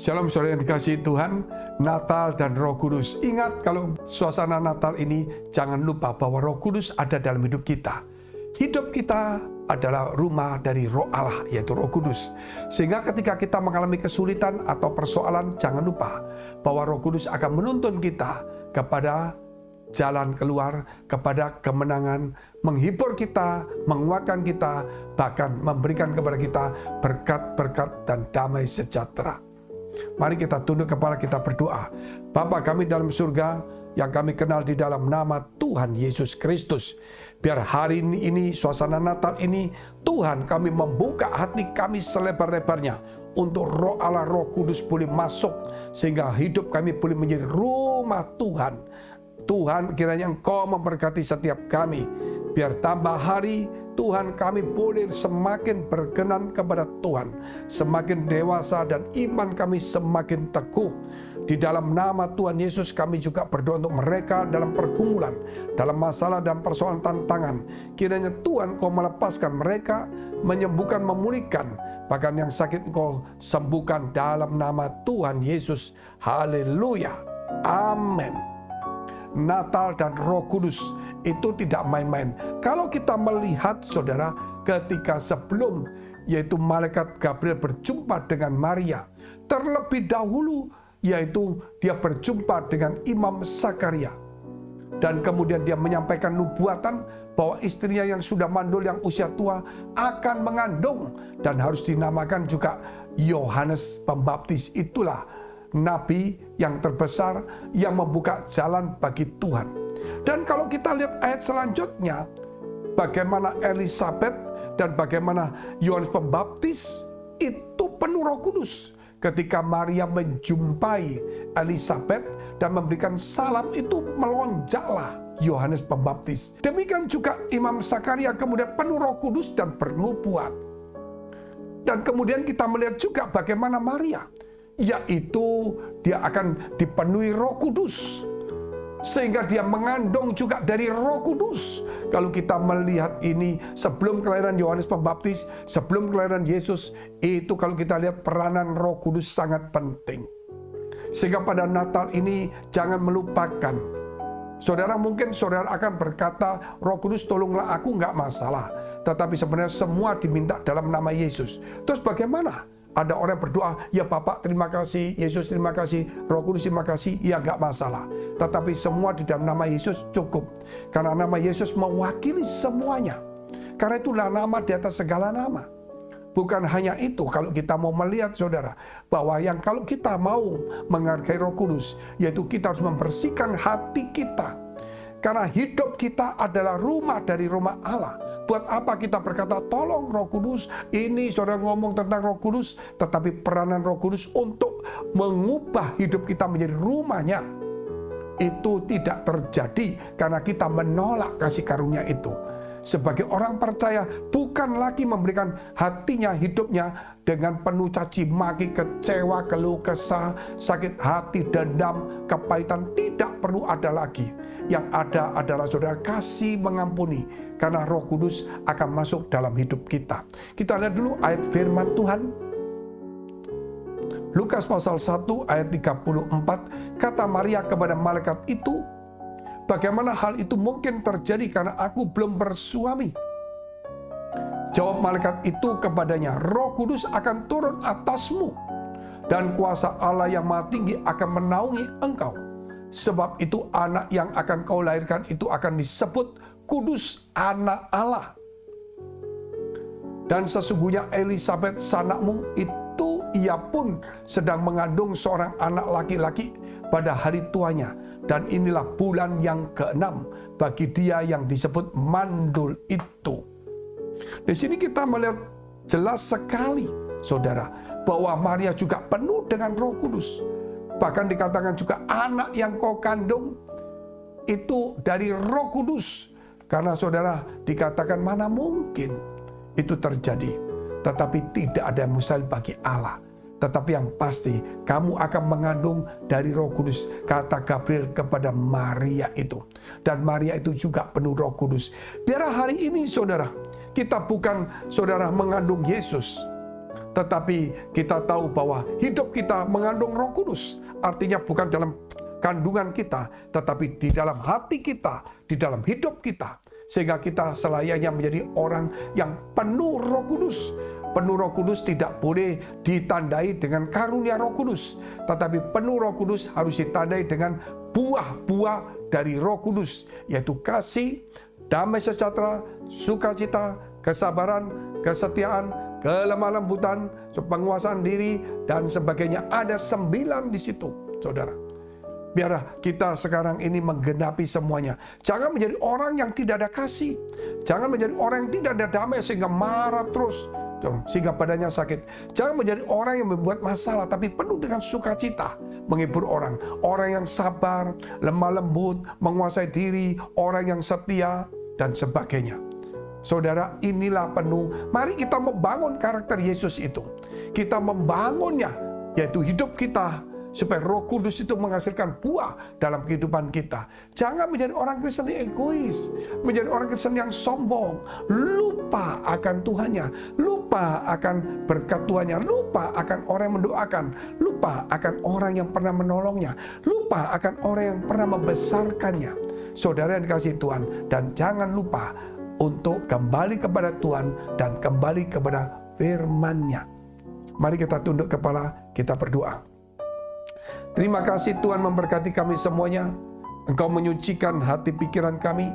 Shalom saudara yang dikasihi Tuhan, Natal dan Roh Kudus. Ingat kalau suasana Natal ini, jangan lupa bahwa Roh Kudus ada dalam hidup kita. Hidup kita adalah rumah dari Roh Allah, yaitu Roh Kudus. Sehingga ketika kita mengalami kesulitan atau persoalan, jangan lupa bahwa Roh Kudus akan menuntun kita kepada jalan keluar, kepada kemenangan, menghibur kita, menguatkan kita, bahkan memberikan kepada kita berkat-berkat dan damai sejahtera. Mari kita tunduk kepala, kita berdoa. Bapa kami dalam surga, yang kami kenal di dalam nama Tuhan Yesus Kristus. Biar hari ini, suasana Natal ini, Tuhan kami membuka hati kami selebar-lebarnya untuk Roh Allah, Roh Kudus boleh masuk, sehingga hidup kami boleh menjadi rumah Tuhan. Tuhan, kiranya Engkau memberkati setiap kami. Biar tambah hari, Tuhan kami boleh semakin berkenan kepada Tuhan, semakin dewasa dan iman kami semakin teguh. Di dalam nama Tuhan Yesus kami juga berdoa untuk mereka dalam pergumulan, dalam masalah dan persoalan tantangan. Kiranya Tuhan Kau melepaskan mereka, menyembuhkan, memulihkan. Bahkan yang sakit Engkau sembuhkan dalam nama Tuhan Yesus. Haleluya. Amin. Natal dan Roh Kudus itu tidak main-main. Kalau kita melihat saudara, ketika sebelum yaitu malaikat Gabriel berjumpa dengan Maria, terlebih dahulu yaitu dia berjumpa dengan Imam Zakaria, dan kemudian dia menyampaikan nubuatan bahwa istrinya yang sudah mandul, yang usia tua akan mengandung dan harus dinamakan juga Yohanes Pembaptis. Itulah nabi yang terbesar yang membuka jalan bagi Tuhan. Dan kalau kita lihat ayat selanjutnya, bagaimana Elisabet dan bagaimana Yohanes Pembaptis itu penuh Roh Kudus. Ketika Maria menjumpai Elisabet dan memberikan salam, itu melonjaklah Yohanes Pembaptis. Demikian juga Imam Zakaria kemudian penuh Roh Kudus dan bernubuat. Dan kemudian kita melihat juga bagaimana Maria, yaitu dia akan dipenuhi Roh Kudus, sehingga dia mengandung juga dari Roh Kudus. Kalau kita melihat ini sebelum kelahiran Yohanes Pembaptis, sebelum kelahiran Yesus, itu kalau kita lihat peranan Roh Kudus sangat penting. Sehingga pada Natal ini jangan melupakan. Saudara, mungkin saudara akan berkata, Roh Kudus tolonglah aku, nggak masalah. Tetapi sebenarnya semua diminta dalam nama Yesus. Terus bagaimana? Ada orang berdoa, ya Bapak terima kasih, Yesus terima kasih, Roh Kudus terima kasih, ya nggak masalah. Tetapi semua di dalam nama Yesus cukup. Karena nama Yesus mewakili semuanya. Karena itulah nama di atas segala nama. Bukan hanya itu, kalau kita mau melihat saudara, bahwa yang kalau kita mau menghargai Roh Kudus, yaitu kita harus membersihkan hati kita. Karena hidup kita adalah rumah dari rumah Allah. Buat apa kita berkata, tolong Roh Kudus, ini saudara ngomong tentang Roh Kudus, tetapi peranan Roh Kudus untuk mengubah hidup kita menjadi rumahnya, itu tidak terjadi karena kita menolak kasih karunia itu. Sebagai orang percaya, bukan lagi memberikan hatinya, hidupnya dengan penuh caci maki, kecewa, keluh kesah, sakit hati, dendam, kepahitan. Tidak perlu ada lagi. Yang ada adalah saudara kasih mengampuni, karena Roh Kudus akan masuk dalam hidup kita. Kita lihat dulu ayat firman Tuhan. Lukas pasal 1 ayat 34, kata Maria kepada malaikat itu, bagaimana hal itu mungkin terjadi karena aku belum bersuami? Jawab malaikat itu kepadanya, Roh Kudus akan turun atasmu, dan kuasa Allah yang Maha Tinggi akan menaungi engkau. Sebab itu anak yang akan kau lahirkan itu akan disebut Kudus, anak Allah. Dan sesungguhnya Elisabet sanakmu itu ia pun sedang mengandung seorang anak laki-laki pada hari tuanya. Dan inilah bulan yang ke-6 bagi dia yang disebut mandul itu. Di sini kita melihat jelas sekali, saudara, bahwa Maria juga penuh dengan Roh Kudus. Bahkan dikatakan juga anak yang kau kandung itu dari Roh Kudus. Karena saudara dikatakan mana mungkin itu terjadi. Tetapi tidak ada yang mustahil bagi Allah. Tetapi yang pasti kamu akan mengandung dari Roh Kudus, kata Gabriel kepada Maria itu. Dan Maria itu juga penuh Roh Kudus. Biar hari ini saudara, kita bukan saudara mengandung Yesus, Tetapi kita tahu bahwa hidup kita mengandung Roh Kudus. Artinya bukan dalam kandungan kita, tetapi di dalam hati kita, di dalam hidup kita. Sehingga kita selayaknya menjadi orang yang penuh Roh Kudus. Penuh Roh Kudus tidak boleh ditandai dengan karunia Roh Kudus, tetapi penuh Roh Kudus harus ditandai dengan buah-buah dari Roh Kudus, yaitu kasih, damai sejahtera, sukacita, kesabaran, kesetiaan, kelemah lembutan, penguasaan diri, dan sebagainya. Ada 9 di situ, saudara. Biarlah kita sekarang ini menggenapi semuanya. Jangan menjadi orang yang tidak ada kasih. Jangan menjadi orang yang tidak ada damai sehingga marah terus, sehingga badannya sakit. Jangan menjadi orang yang membuat masalah, tapi penuh dengan sukacita, menghibur orang. Orang yang sabar, lemah lembut, menguasai diri, orang yang setia, dan sebagainya. Saudara, inilah penuh. Mari kita membangun karakter Yesus itu. Kita membangunnya, yaitu hidup kita, supaya Roh Kudus itu menghasilkan buah dalam kehidupan kita. Jangan menjadi orang Kristen yang egois, menjadi orang Kristen yang sombong, lupa akan Tuhannya, lupa akan berkat Tuhannya, lupa akan orang yang mendoakan, lupa akan orang yang pernah menolongnya, lupa akan orang yang pernah membesarkannya. Saudara yang dikasihi Tuhan, dan jangan lupa untuk kembali kepada Tuhan dan kembali kepada firman-Nya. Mari kita tunduk kepala, kita berdoa. Terima kasih Tuhan memberkati kami semuanya. Engkau menyucikan hati pikiran kami,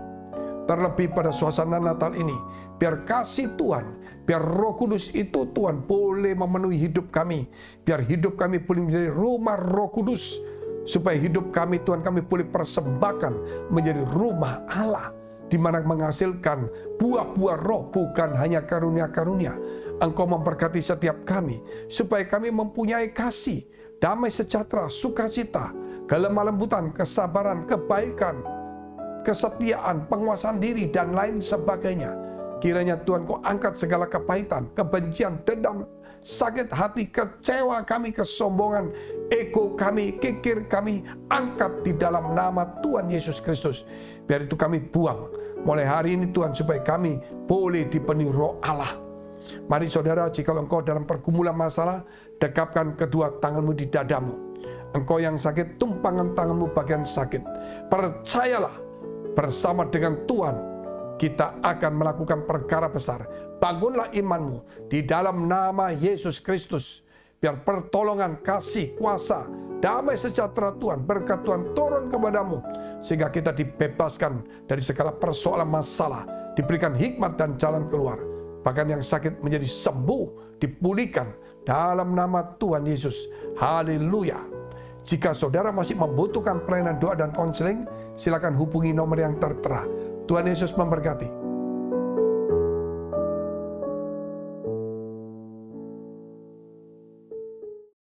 terlebih pada suasana Natal ini. Biar kasih Tuhan, biar Roh Kudus itu Tuhan boleh memenuhi hidup kami. Biar hidup kami boleh menjadi rumah Roh Kudus. Supaya hidup kami Tuhan kami boleh persembahkan menjadi rumah Allah, di mana menghasilkan buah-buah roh, bukan hanya karunia-karunia. Engkau memberkati setiap kami, supaya kami mempunyai kasih, damai sejahtera, sukacita, kelemah lembutan, kesabaran, kebaikan, kesetiaan, penguasaan diri, dan lain sebagainya. Kiranya Tuhan Kau angkat segala kepahitan, kebencian, dendam, sakit hati, kecewa kami, kesombongan, ego kami, kikir kami, angkat di dalam nama Tuhan Yesus Kristus. Biar itu kami buang mulai hari ini Tuhan, supaya kami boleh dipenuhi Roh Allah. Mari saudara, jika engkau dalam pergumulan masalah, dekapkan kedua tanganmu di dadamu. Engkau yang sakit, tumpangkan tanganmu bagian sakit. Percayalah, bersama dengan Tuhan, kita akan melakukan perkara besar. Bangunlah imanmu di dalam nama Yesus Kristus. Biar pertolongan, kasih, kuasa, damai sejahtera Tuhan, berkat Tuhan turun kepadamu. Sehingga kita dibebaskan dari segala persoalan masalah. Diberikan hikmat dan jalan keluar. Bahkan yang sakit menjadi sembuh, dipulihkan dalam nama Tuhan Yesus. Haleluya. Jika saudara masih membutuhkan pelayanan doa dan konseling, silakan hubungi nomor yang tertera. Tuhan Yesus memberkati.